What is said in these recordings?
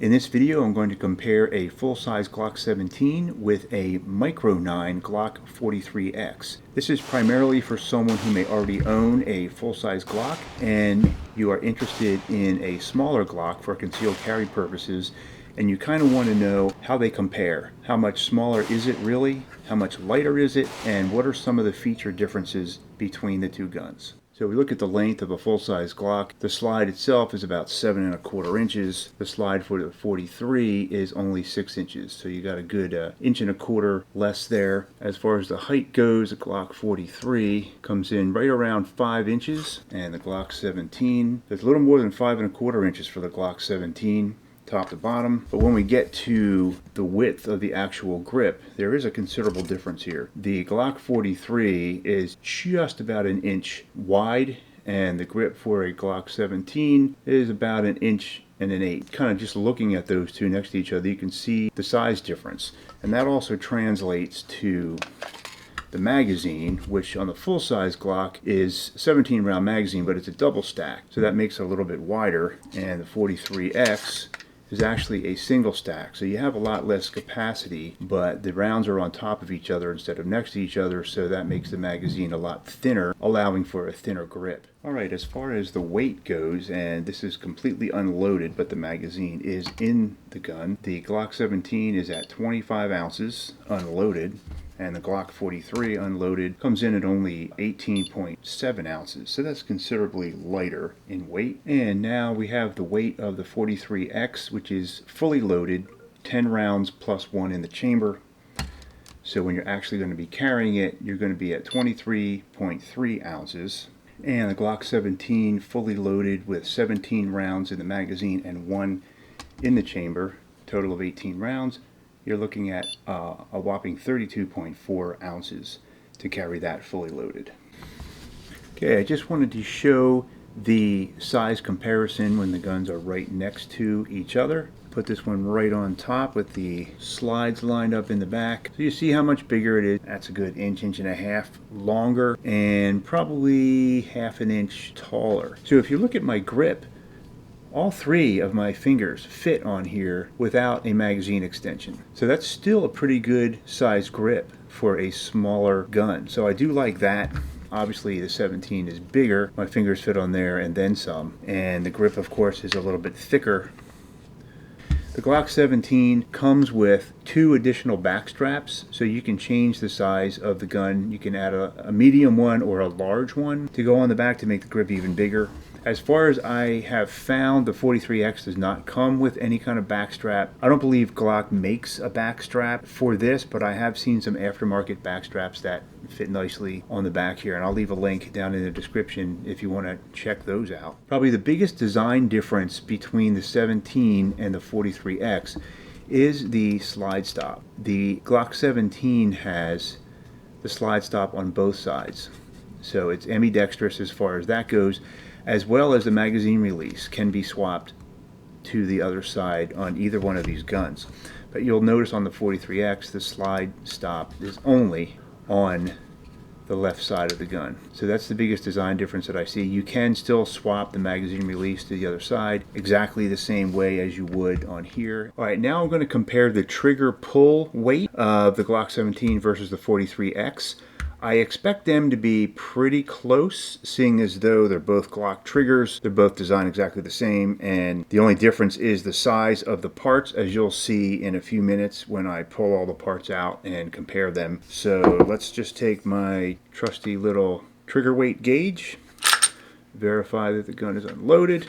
In this video, I'm going to compare a full-size Glock 17 with a Micro 9 Glock 43X. This is primarily for someone who may already own a full-size Glock and you are interested in a smaller Glock for concealed carry purposes, and you kind of want to know how they compare. How much smaller is it really? How much lighter is it? And what are some of the feature differences between the two guns? So we look at the length of a full-size Glock. The slide itself is about 7¼ inches. The slide for the 43 is only 6 inches. So you got a good 1¼ inch less there. As far as the height goes, the Glock 43 comes in right around 5 inches. And the Glock 17, there's a little more than 5¼ inches for the Glock 17. Top to bottom. But when we get to the width of the actual grip, there is a considerable difference here. The Glock 43 is just about 1 inch wide, and the grip for a Glock 17 is about 1 1/8 inches. Kind of just looking at those two next to each other, you can see the size difference. And that also translates to the magazine, which on the full-size Glock is 17 round magazine, but it's a double stack. So that makes it a little bit wider. And the 43X is actually a single stack, so you have a lot less capacity, but the rounds are on top of each other instead of next to each other, so that makes the magazine a lot thinner, allowing for a thinner grip. Alright, as far as the weight goes, and this is completely unloaded, but the magazine is in the gun, the Glock 17 is at 25 ounces unloaded, and the Glock 43 unloaded comes in at only 18.7 ounces. So that's considerably lighter in weight. And now we have the weight of the 43X, which is fully loaded, 10 rounds plus 1 in the chamber. So when you're actually going to be carrying it, you're going to be at 23.3 ounces. And the Glock 17 fully loaded with 17 rounds in the magazine and 1 in the chamber, total of 18 rounds. You're looking at a whopping 32.4 ounces to carry that fully loaded. Okay, I just wanted to show the size comparison when the guns are right next to each other. Put this one right on top with the slides lined up in the back. So you see how much bigger it is. That's a good 1.5 inches longer and probably 1/2 inch taller. So if you look at my grip, all 3 of my fingers fit on here without a magazine extension. So that's still a pretty good size grip for a smaller gun. So I do like that. Obviously the 17 is bigger. My fingers fit on there and then some. And the grip, of course, is a little bit thicker. The Glock 17 comes with 2 additional back straps, so you can change the size of the gun. You can add a medium one or a large one to go on the back to make the grip even bigger. As far as I have found, the 43X does not come with any kind of back strap. I don't believe Glock makes a back strap for this, but I have seen some aftermarket back straps that fit nicely on the back here, and I'll leave a link down in the description if you want to check those out. Probably the biggest design difference between the 17 and the 43X is the slide stop. The Glock 17 has the slide stop on both sides, so it's ambidextrous as far as that goes, as well as the magazine release can be swapped to the other side on either one of these guns. But you'll notice on the 43X the slide stop is only on the left side of the gun. So that's the biggest design difference that I see. You can still swap the magazine release to the other side exactly the same way as you would on here. Alright, now I'm going to compare the trigger pull weight of the Glock 17 versus the 43X. I expect them to be pretty close, seeing as though they're both Glock triggers. They're both designed exactly the same, and the only difference is the size of the parts, as you'll see in a few minutes when I pull all the parts out and compare them. So let's just take my trusty little trigger weight gauge, verify that the gun is unloaded.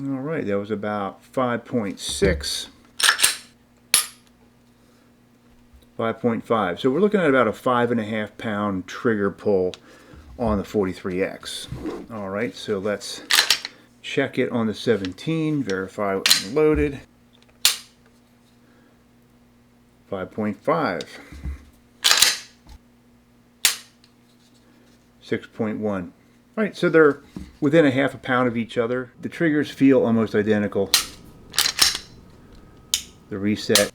Alright, that was about 5.6. 5.5. So we're looking at about a 5.5 pound trigger pull on the 43X. Alright, so let's check it on the 17, verify it's unloaded. 5.5. 6.1. Alright, so they're within a 1/2 pound of each other. The triggers feel almost identical. The reset,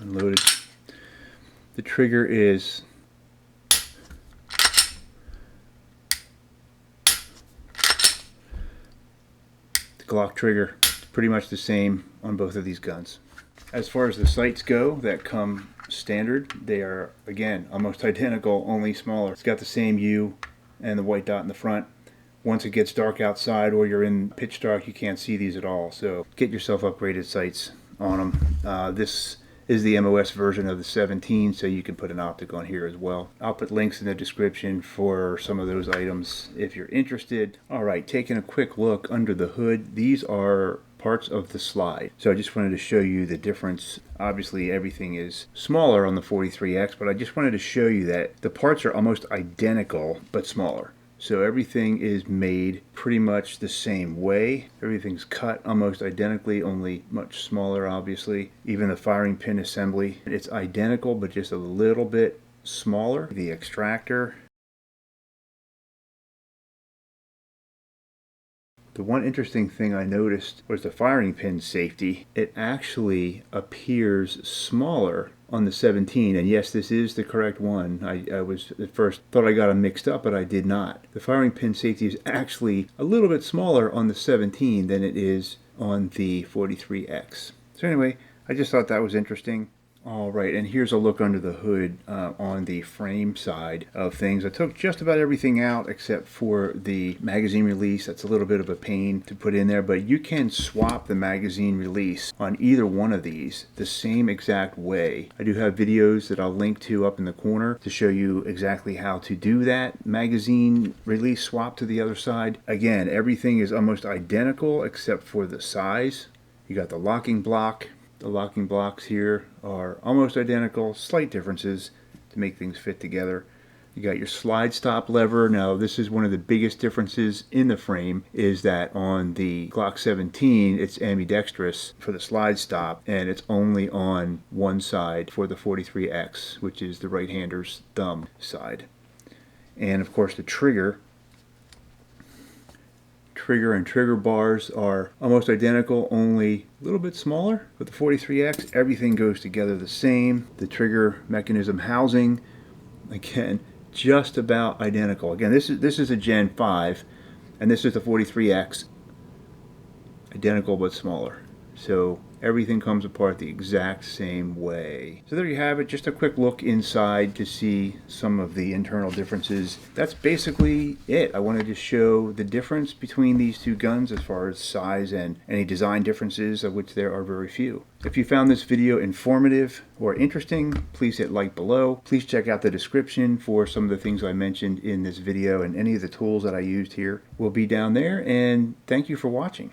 unloaded. The trigger is Glock trigger, pretty much the same on both of these guns. As far as the sights go that come standard, they are, again, almost identical, only smaller. It's got the same U and the white dot in the front. Once it gets dark outside or you're in pitch dark, you can't see these at all. So get yourself upgraded sights on them. This is the MOS version of the 17, so you can put an optic on here as well. I'll put links in the description for some of those items if you're interested. All right, taking a quick look under the hood, these are parts of the slide. So I just wanted to show you the difference. Obviously everything is smaller on the 43X, but I just wanted to show you that the parts are almost identical but smaller. So everything is made pretty much the same way. Everything's cut almost identically, only much smaller obviously. Even the firing pin assembly, it's identical but just a little bit smaller. The extractor. The one interesting thing I noticed was the firing pin safety. It actually appears smaller on the 17, and yes, this is the correct one. I was at first thought I got them mixed up, but I did not. The firing pin safety is actually a little bit smaller on the 17 than it is on the 43X. So anyway, I just thought that was interesting. All right, and here's a look under the hood on the frame side of things. I took just about everything out except for the magazine release. That's a little bit of a pain to put in there, but you can swap the magazine release on either one of these the same exact way. I do have videos that I'll link to up in the corner to show you exactly how to do that magazine release swap to the other side. Again, everything is almost identical except for the size. You got the locking block. The locking blocks here are almost identical, slight differences to make things fit together. You got your slide stop lever. Now this is one of the biggest differences in the frame, is that on the Glock 17 it's ambidexterous for the slide stop, and it's only on one side for the 43X, which is the right-hander's thumb side. And of course the trigger and trigger bars are almost identical, only a little bit smaller. With the 43X, everything goes together the same. The trigger mechanism housing, again, just about identical. Again, this is a Gen 5, and this is the 43X, identical but smaller. So everything comes apart the exact same way. So there you have it, just a quick look inside to see some of the internal differences. That's basically it. I wanted to show the difference between these two guns as far as size and any design differences, of which there are very few. If you found this video informative or interesting, please hit like below. Please check out the description for some of the things I mentioned in this video, and any of the tools that I used here will be down there. And thank you for watching.